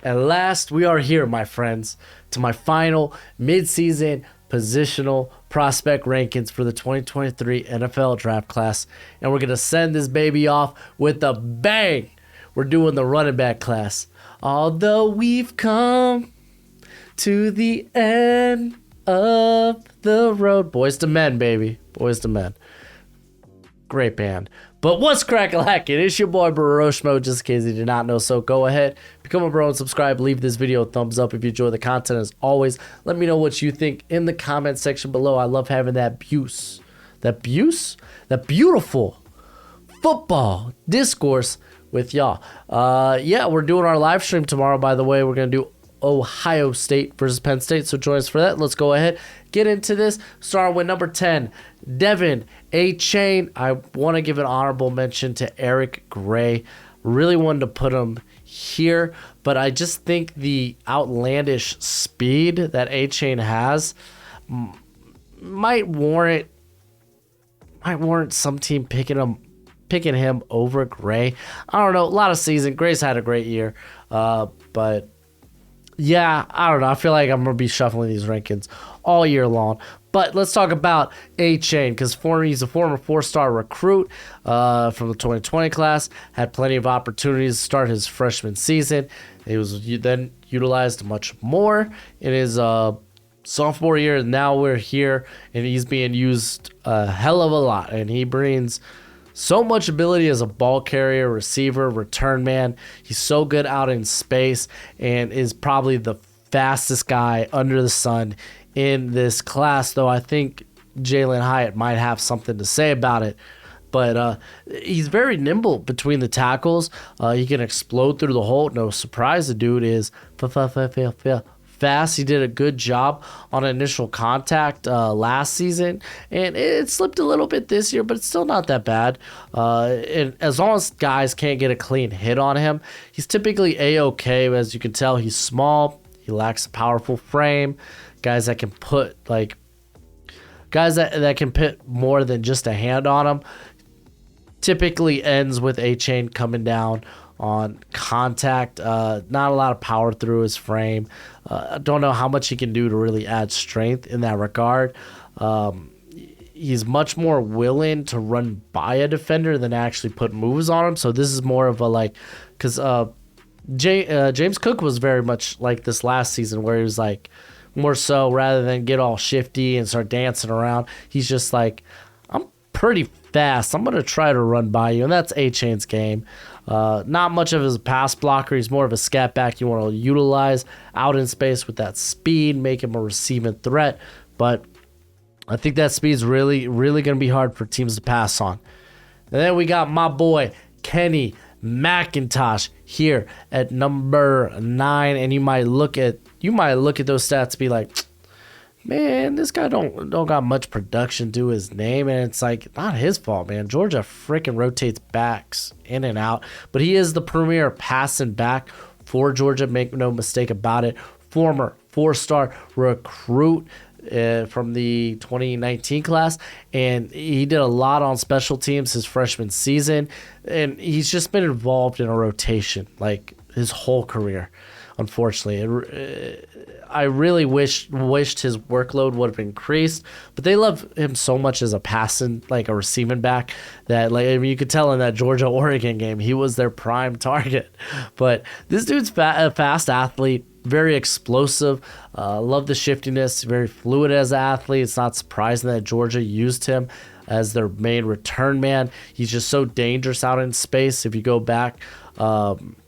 At last, we are here, my friends, to my final mid-season positional prospect rankings for the 2023 NFL draft class. And we're going to send this baby off with a bang. We're doing the running back class. Although we've come to the end of the road. Boys to Men, baby. Boys to Men. Great band. But what's crack-a-lackin'? It's your boy Broshmo, just in case you did not know. So go ahead, become a bro and subscribe. Leave this video a thumbs up if you enjoy the content. As always, let me know what you think in the comment section below. I love having that beautiful football discourse with y'all. Yeah, we're doing our live stream tomorrow, by the way. We're going to do Ohio State versus Penn State, so join us for that. Let's go ahead, get into this. Starting with number 10, Devon ACHANE. I want to give an honorable mention to Eric Gray. Really wanted to put him here, but I just think the outlandish speed that ACHANE has might warrant some team picking him over Gray. I don't know. A lot of season. Gray's had a great year, but yeah, I don't know. I feel like I'm going to be shuffling these rankings all year long. But let's talk about ACHANE, because he's a former four-star recruit from the 2020 class. Had plenty of opportunities to start his freshman season. He was then utilized much more in his sophomore year. Now we're here, and he's being used a hell of a lot. And he brings so much ability as a ball carrier, receiver, return man. He's so good out in space and is probably the fastest guy under the sun in this class, though I think Jalen Hyatt might have something to say about it. But he's very nimble between the tackles. He can explode through the hole. No surprise, the dude is fast. He did a good job on initial contact last season, and it slipped a little bit this year, but it's still not that bad. And as long as guys can't get a clean hit on him, he's typically A-okay. As you can tell, he's small. He lacks a powerful frame. Guys that can put that can put more than just a hand on him. Typically ends with ACHANE coming down on contact. Not a lot of power through his frame. I don't know how much he can do to really add strength in that regard. He's much more willing to run by a defender than actually put moves on him. So this is more of a because James Cook was very much like this last season, where he was like, more so rather than get all shifty and start dancing around, he's just like, I'm pretty fast. I'm going to try to run by you. And that's ACHANE's game. Not much of his pass blocker. He's more of a scat back you want to utilize out in space with that speed, make him a receiving threat. But I think that speed's really, really going to be hard for teams to pass on. And then we got my boy, Kenny McIntosh, here at number 9. And you might look at those stats and be like, man, this guy don't got much production to his name. And it's like, not his fault, man. Georgia freaking rotates backs in and out, but he is the premier passing back for Georgia. Make no mistake about it. Former 4-star recruit from the 2019 class, and he did a lot on special teams his freshman season, and he's just been involved in a rotation like his whole career. Unfortunately, I really wished his workload would have increased, but they love him so much as a passing, like a receiving back, that you could tell in that Georgia-Oregon game he was their prime target. But this dude's a fast athlete, very explosive. Love the shiftiness, very fluid as an athlete. It's not surprising that Georgia used him as their main return man. He's just so dangerous out in space. If you go back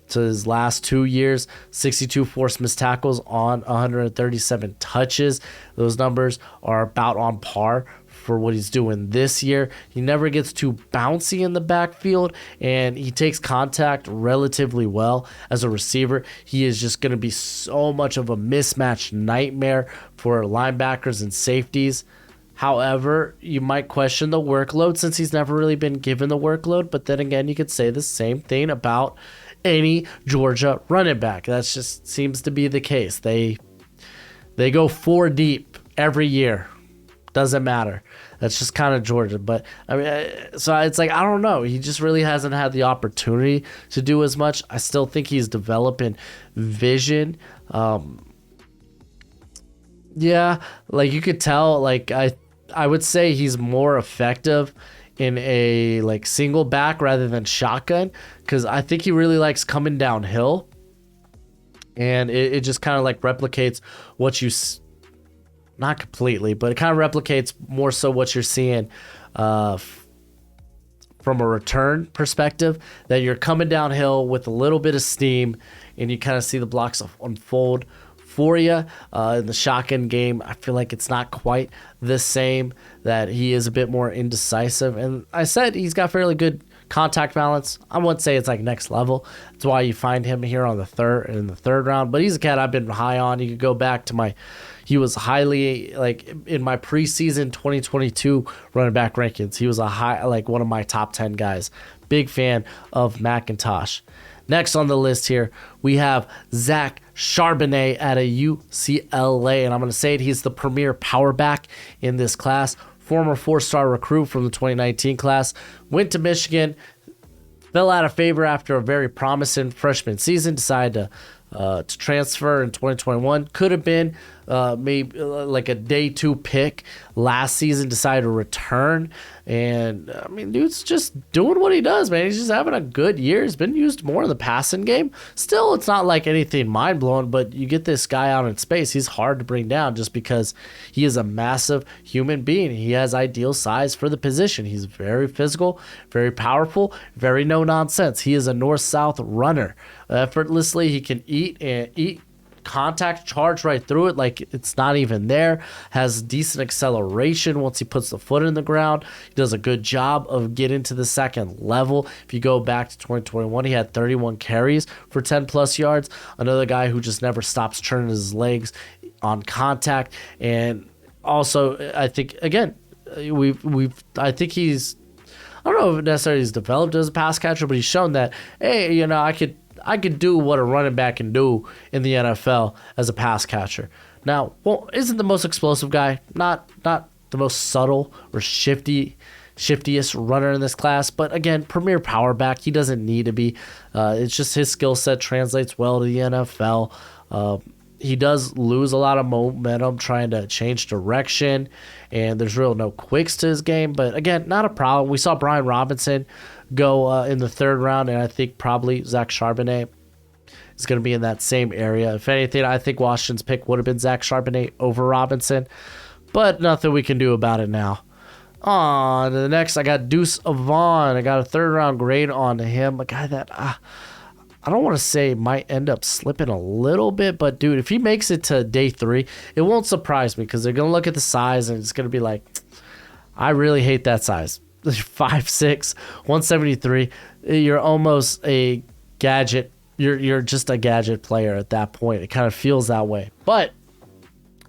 to his last 2 years, 62 forced missed tackles on 137 touches. Those numbers are about on par for what he's doing this year. He never gets too bouncy in the backfield, and he takes contact relatively well as a receiver. He is just going to be so much of a mismatch nightmare for linebackers and safeties. However, you might question the workload since he's never really been given the workload, but then again, you could say the same thing about any Georgia running back. That just seems to be the case. They go 4 deep every year. Doesn't matter. That's just kind of Georgia. But I mean, so it's like, I don't know. He just really hasn't had the opportunity to do as much. I still think he's developing vision. Yeah, like you could tell, like I would say he's more effective in a like single back rather than shotgun, because I think he really likes coming downhill, and it just kind of like replicates what you not completely, but it kind of replicates more so what you're seeing from a return perspective, that you're coming downhill with a little bit of steam and you kind of see the blocks unfold for you. In the shotgun game, I feel like it's not quite the same, that he is a bit more indecisive. And I said he's got fairly good contact balance. I wouldn't say it's like next level. That's why you find him here on the third round. But he's a cat I've been high on. You could go back to he was highly, like in my preseason 2022 running back rankings. He was one of my top 10 guys. Big fan of MCINTOSH. Next on the list here, we have Zach Charbonnet at a UCLA, and I'm going to say it, he's the premier power back in this class. Former 4-star recruit from the 2019 class, went to Michigan, fell out of favor after a very promising freshman season, decided to transfer in 2021. Could have been maybe like a day 2 pick last season, decided to return. And I mean, dude's just doing what he does, man. He's just having a good year. He's been used more in the passing game. Still, it's not like anything mind blowing, but you get this guy out in space, he's hard to bring down just because he is a massive human being. He has ideal size for the position. He's very physical, very powerful, very no nonsense. He is a north-south runner. Effortlessly, he can eat contact, charge right through it like it's not even there. Has decent acceleration once he puts the foot in the ground. He does a good job of getting to the second level. If you go back to 2021, he had 31 carries for 10 plus yards. Another guy who just never stops turning his legs on contact. And also, I think again, I think he's, I don't know if necessarily he's developed as a pass catcher, but he's shown that, hey, you know, I could do what a running back can do in the NFL as a pass catcher. Now, well, isn't the most explosive guy, not the most subtle or shiftiest runner in this class, but again, premier power back. He doesn't need to be. It's just his skill set translates well to the NFL. He does lose a lot of momentum trying to change direction, and there's real no quicks to his game. But again, not a problem. We saw Brian Robinson go in the 3rd round, and I think probably Zach Charbonnet is going to be in that same area. If anything, I think Washington's pick would have been Zach Charbonnet over Robinson, but nothing we can do about it now. On to the next, I got Deuce VAUGHN. I got a 3rd round grade on him, a guy that I don't want to say might end up slipping a little bit, but dude, if he makes it to day 3, it won't surprise me, because they're going to look at the size and it's going to be like, I really hate that size. 5'6", 173. You're almost a gadget. You're just a gadget player at that point. It kind of feels that way. But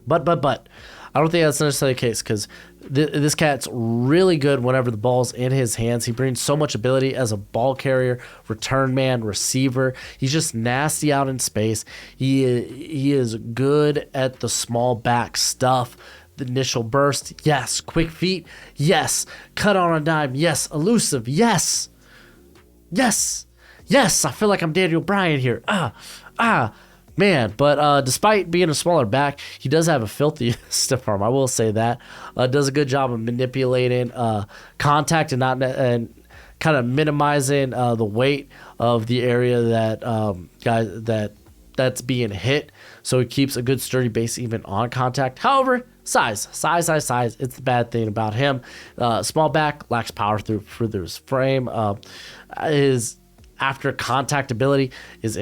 I don't think that's necessarily the case, because this cat's really good whenever the ball's in his hands. He brings so much ability as a ball carrier, return man, receiver. He's just nasty out in space. He is good at the small back stuff. The initial burst, yes. Quick feet, yes. Cut on a dime, yes. Elusive, yes. Yes. I feel like I'm Daniel Bryan here. Man, but despite being a smaller back, he does have a filthy stiff arm. I will say that. Does a good job of manipulating contact and kind of minimizing the weight of the area that that's being hit. So he keeps a good sturdy base even on contact. However, size. It's the bad thing about him. Small back, lacks power through his frame. His after contact ability is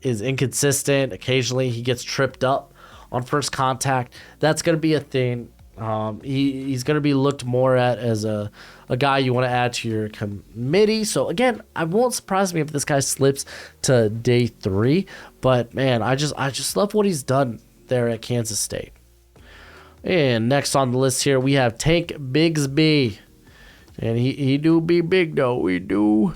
inconsistent. Occasionally he gets tripped up on first contact. That's going to be a thing. He's going to be looked more at as a guy you want to add to your committee. So again, I won't surprise me if this guy slips to day 3. But man, I just love what he's done there at Kansas State. And next on the list here, we have Tank BIGSBY. And he do be big though. He do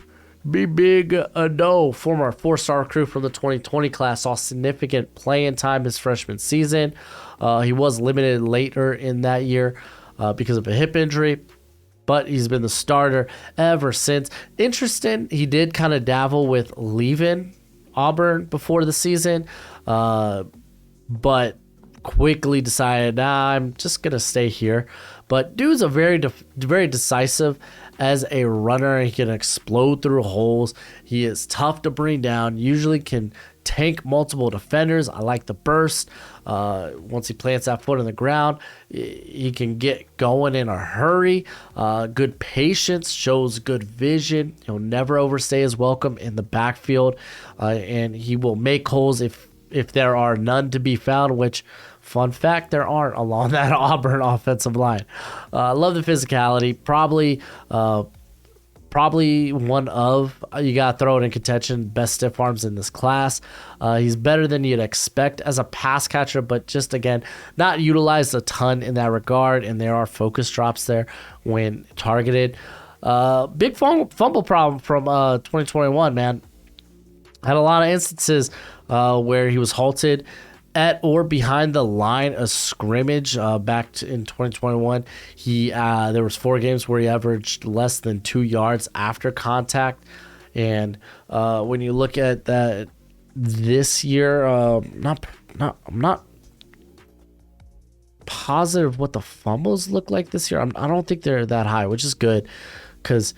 be big though. Former 4-star recruit from the 2020 class, saw significant playing time his freshman season. He was limited later in that year. because of a hip injury, but he's been the starter ever since. Interesting, he did kind of dabble with leaving Auburn before the season, but quickly decided, nah, I'm just going to stay here. But dude's a very decisive as a runner. He can explode through holes. He is tough to bring down, usually can tank multiple defenders. I like the burst. Once he plants that foot on the ground, he can get going in a hurry. Good patience, shows good vision. He'll never overstay his welcome in the backfield, and he will make holes if there are none to be found, which, fun fact, there aren't along that Auburn offensive line. Love the physicality. Probably one of, you got to throw it in contention, best stiff arms in this class. He's better than you'd expect as a pass catcher, but just, again, not utilized a ton in that regard, and there are focus drops there when targeted. Big fumble problem from 2021, man. Had a lot of instances where he was halted at or behind the line of scrimmage. Back in 2021, there was 4 games where he averaged less than 2 yards after contact. And when you look at that this year, I'm not positive what the fumbles look like this year. I don't think they're that high, which is good, because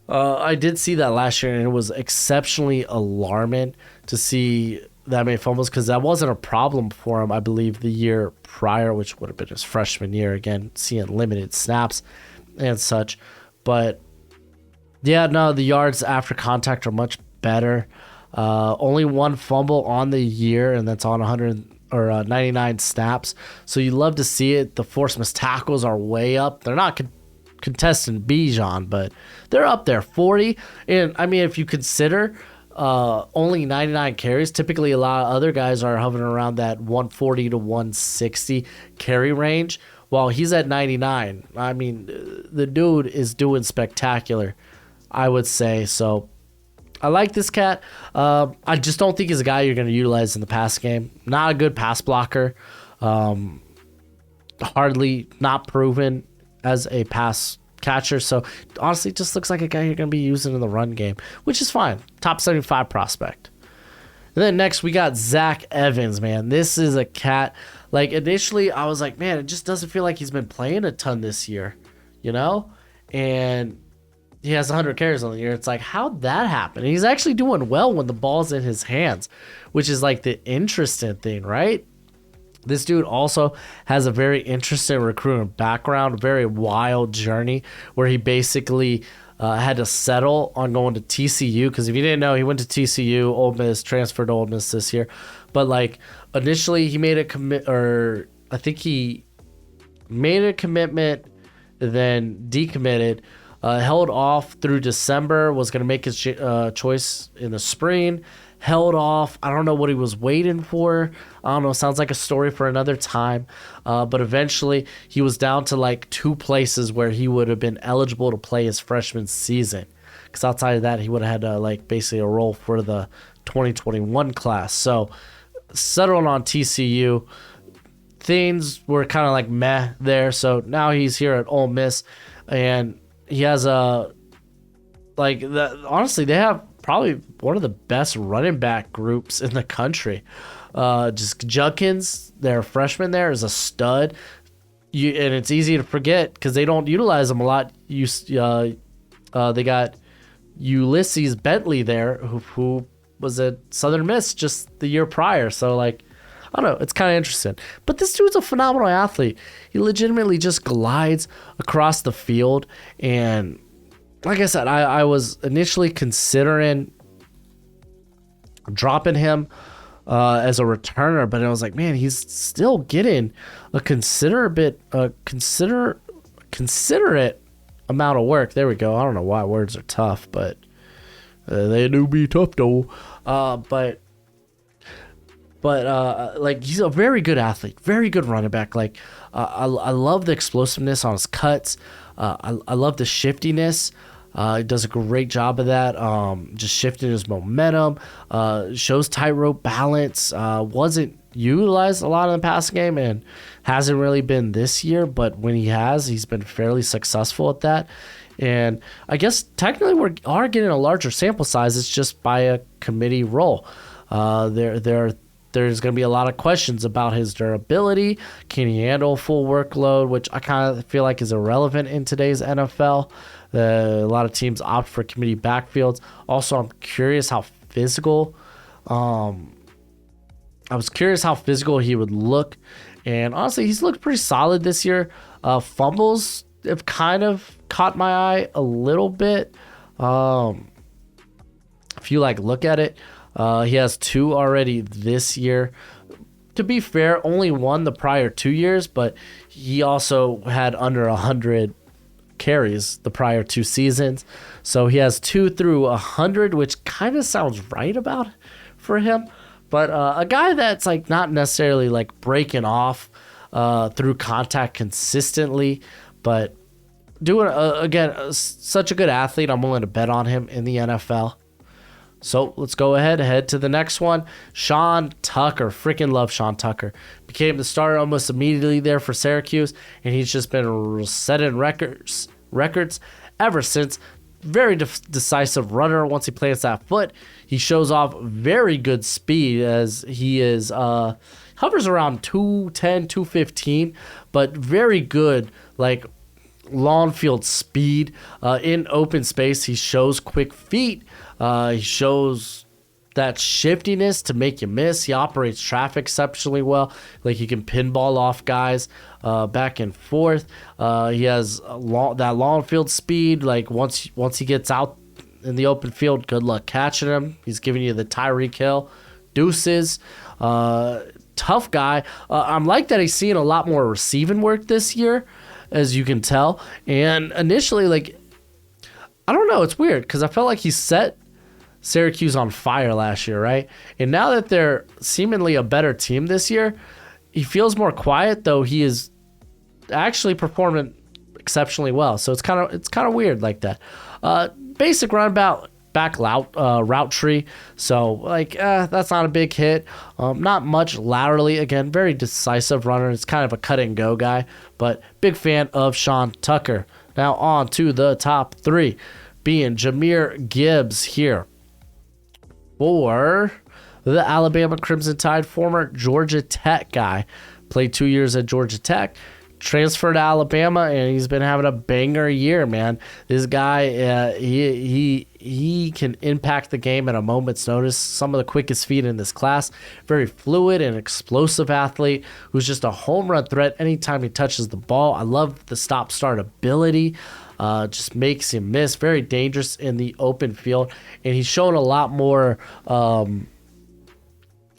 I did see that last year, and it was exceptionally alarming to see that many fumbles, because that wasn't a problem for him, I believe, the year prior, which would have been his freshman year, again, seeing limited snaps and such. But yeah, no, the yards after contact are much better. Only 1 fumble on the year, and that's on 99 snaps. So you love to see it. The forced missed tackles are way up. They're not contesting BIJAN, but they're up there, 40. And I mean, if you consider only 99 carries, typically a lot of other guys are hovering around that 140 to 160 carry range, while he's at 99. I mean, the dude is doing spectacular, I would say. So I like this cat. I just don't think he's a guy you're going to utilize in the pass game. Not a good pass blocker. Hardly not proven as a pass catcher. So honestly, just looks like a guy you're going to be using in the run game, which is fine. Top 75 prospect. And then next we got Zach Evans, man. This is a cat. Like, initially I was like, man, it just doesn't feel like he's been playing a ton this year, you know? And he has 100 carries on the year. It's like, how'd that happen? And he's actually doing well when the ball's in his hands, which is like the interesting thing, right? This dude also has a very interesting recruiting background, very wild journey, where he basically had to settle on going to TCU. Because if you didn't know, he went to TCU, Ole Miss, transferred to Ole Miss this year. But like, initially he made a commit, or I think he made a commitment, then decommitted, held off through December, was going to make his choice in the spring, held off. I don't know what he was waiting for. I don't know. Sounds like a story for another time. But eventually he was down to like 2 places where he would have been eligible to play his freshman season. Because outside of that, he would have had like basically a role for the 2021 class. So settled on TCU. Things were kind of like meh there. So now he's here at Ole Miss, and he has honestly, they have probably one of the best running back groups in the country. Just Judkins, their freshman there, is a stud. And it's easy to forget because they don't utilize him a lot. They got Ulysses Bentley there, who was at Southern Miss just the year prior. So, like, I don't know. It's kind of interesting. But this dude's a phenomenal athlete. He legitimately just glides across the field. And like I said, I was initially considering dropping him as a returner, but I was like, man, he's still getting a considerate amount of work. There we go. I don't know why words are tough, but they do be tough though. But like, he's a very good athlete, very good running back. Like, I love the explosiveness on his cuts. I love the shiftiness. He does a great job of that. Just shifting his momentum. Shows tightrope balance. Wasn't utilized a lot in the passing game and hasn't really been this year, but when he has, he's been fairly successful at that. And I guess technically we are getting a larger sample size. It's just by a committee role. There's going to be a lot of questions about his durability. Can he handle full workload, which I kind of feel like is irrelevant in today's NFL. A lot of teams opt for committee backfields. Also, I'm curious how physical. I was curious how physical he would look, and honestly, he's looked pretty solid this year. Fumbles have kind of caught my eye a little bit. If you look at it, he has 2 already this year. To be fair, only 1 the prior 2 years, but he also had under 100 carries the prior 2 seasons. So he has 2 through 100, which kind of sounds right about for him. But a guy that's not necessarily breaking off through contact consistently, but doing again such a good athlete. I'm willing to bet on him in the NFL. So let's go head to the next one. Sean Tucker. Freaking love Sean Tucker. Became the starter almost immediately there for Syracuse, and he's just been setting records ever since. Very decisive runner. Once he plants that foot, he shows off very good speed, as he is hovers around 210, 215, but very good long field speed. In open space, he shows quick feet. He shows that shiftiness to make you miss. He operates traffic exceptionally well. He can pinball off guys back and forth. He has that long field speed. Once he gets out in the open field, good luck catching him. He's giving you the Tyreek Hill deuces. Tough guy. I'm that he's seeing a lot more receiving work this year, as you can tell. And initially, I don't know, it's weird because I felt like he set Syracuse on fire last year, right? And now that they're seemingly a better team this year, he feels more quiet, though he is actually performing exceptionally well. So it's kind of weird like that. Basic roundabout back route tree. So that's not a big hit. Not much laterally. Again, very decisive runner. It's kind of a cut and go guy, but big fan of Sean Tucker. Now on to the top 3, being JAHMYR GIBBS here for the Alabama Crimson Tide, former Georgia Tech guy. Played 2 years at Georgia Tech, transferred to Alabama, and he's been having a banger year, man. This guy, he can impact the game at a moment's notice. Some of the quickest feet in this class. Very fluid and explosive athlete who's just a home run threat anytime he touches the ball. I love the stop-start ability. Just makes him miss. Very dangerous in the open field. And he's shown a lot more, I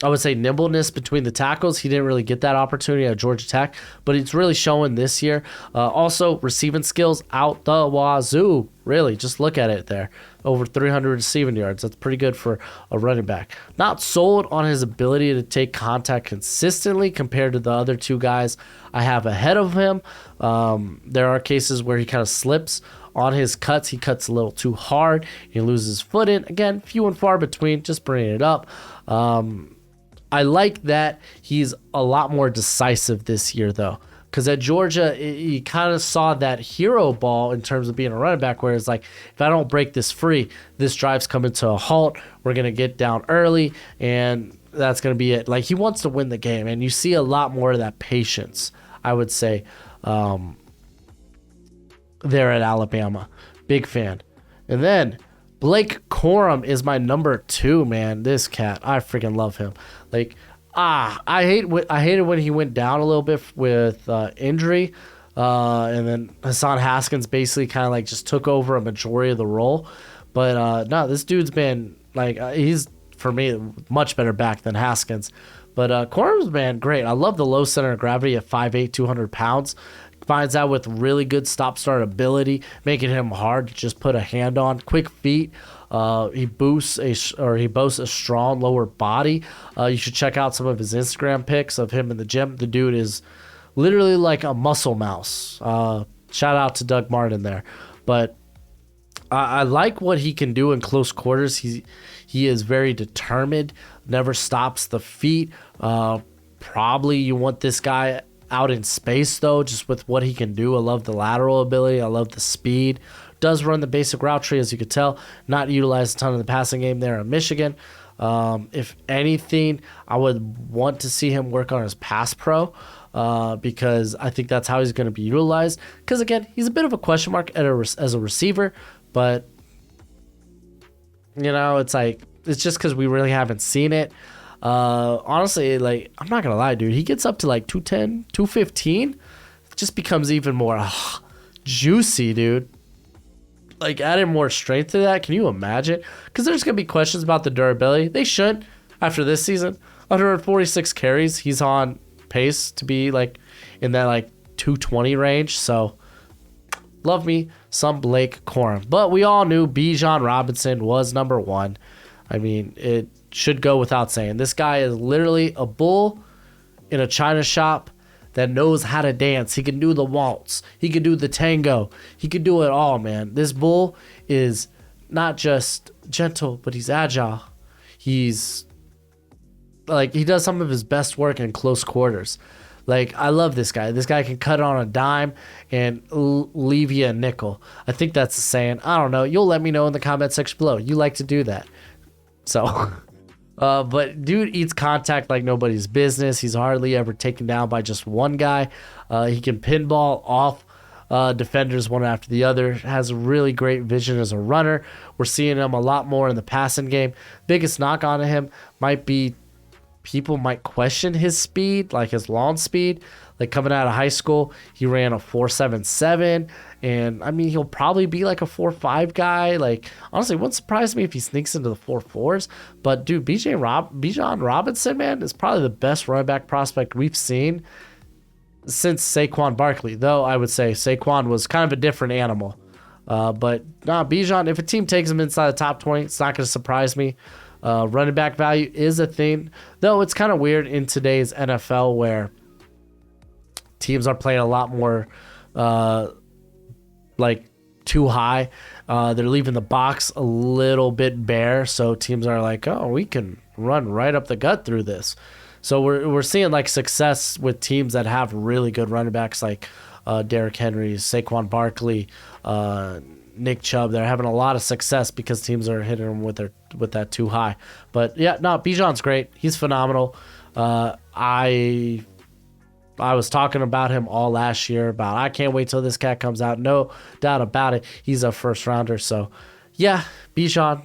would say, nimbleness between the tackles. He didn't really get that opportunity at Georgia Tech, but it's really showing this year. Also, receiving skills out the wazoo. Really, just look at it there. Over 300 receiving yards. That's pretty good for a running back. Not sold on his ability to take contact consistently compared to the other 2 guys I have ahead of him. There are cases where he kind of slips on his cuts. He cuts a little too hard. He loses footing. Again, few and far between. Just bringing it up. I like that he's a lot more decisive this year, though. Because at Georgia, you kind of saw that hero ball in terms of being a running back, where it's if I don't break this free, this drive's coming to a halt. We're going to get down early, and that's going to be it. He wants to win the game, and you see a lot more of that patience, I would say, there at Alabama. Big fan. And then Blake Corum is my number 2, man. This cat, I freaking love him. I hated when he went down a little bit with injury, and then Hassan Haskins basically kind of just took over a majority of the role. But no, this dude's been he's, for me, much better back than Haskins. But Corum's been great. I love the low center of gravity at 5'8", 200 pounds. Finds out with really good stop-start ability, making him hard to just put a hand on. Quick feet. He boasts a strong lower body. You should check out some of his Instagram pics of him in the gym. The dude is literally like a muscle mouse. Shout out to Doug Martin there. But I like what he can do in close quarters. He is very determined, never stops the feet. probably you want this guy out in space, though, just with what he can do. I love the lateral ability. I love the speed. Does run the basic route tree, as you could tell. Not utilized a ton of the passing game there in Michigan. If anything, I would want to see him work on his pass pro, because I think that's how he's going to be utilized. Because, again, he's a bit of a question mark as a receiver, but, you know, it's like, it's just because we really haven't seen it. Honestly, like, I'm not going to lie, dude. He gets up to like 210, 215. It just becomes even more juicy, dude. Like, adding more strength to that. Can you imagine? Because there's going to be questions about the durability. They should after this season. 146 carries. He's on pace to be like in that like 220 range. So, love me some Blake Corum. But we all knew Bijan Robinson was number one. I mean, it should go without saying. This guy is literally a bull in a china shop that knows how to dance. He can do the waltz. He can do the tango. He can do it all, man. This bull is not just gentle, but he's agile. He's like, he does some of his best work in close quarters. Like, I love this guy. This guy can cut on a dime and leave you a nickel. I think that's the saying. I don't know. You'll let me know in the comment section below. You like to do that. So, but dude eats contact like nobody's business. He's hardly ever taken down by just one guy. He can pinball off defenders one after the other. Has a really great vision as a runner. We're seeing him a lot more in the passing game. Biggest knock on him might be people might question his speed, like his launch speed. Like, coming out of high school, he ran a 4.77, and I mean, he'll probably be like a 4.5 guy. Like, honestly, it wouldn't surprise me if he sneaks into the 4.4s. But dude, Bijan Robinson, man, is probably the best running back prospect we've seen since Saquon Barkley. Though I would say Saquon was kind of a different animal. But nah, Bijan, if a team takes him inside the top 20, it's not going to surprise me. Running back value is a thing, though it's kind of weird in today's NFL where teams are playing a lot more like too high. They're leaving the box a little bit bare, so teams are like, oh, we can run right up the gut through this. So we're seeing like success with teams that have really good running backs like Derrick Henry, Saquon Barkley, Nick Chubb. They're having a lot of success because teams are hitting them with that too high. But yeah, no, Bijan's great. He's phenomenal. I was talking about him all last year about I can't wait till this cat comes out. No doubt about it. He's a first rounder. So yeah, Bijan,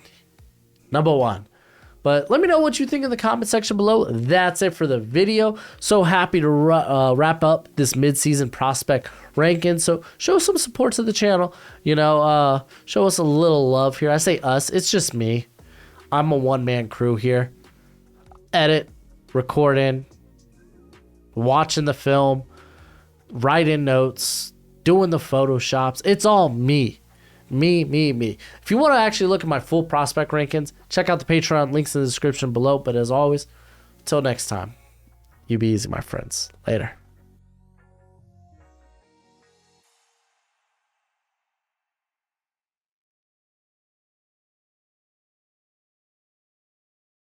number one. But let me know what you think in the comment section below. That's it for the video. So happy to wrap up this midseason prospect ranking. So show some support to the channel. You know, show us a little love here. I say us. It's just me. I'm a one-man crew here. Edit, recording, watching the film, writing notes, doing the photoshops. It's all me. Me. If you want to actually look at my full prospect rankings, check out the Patreon, links in the description below. But as always, until next time, you be easy, my friends. Later.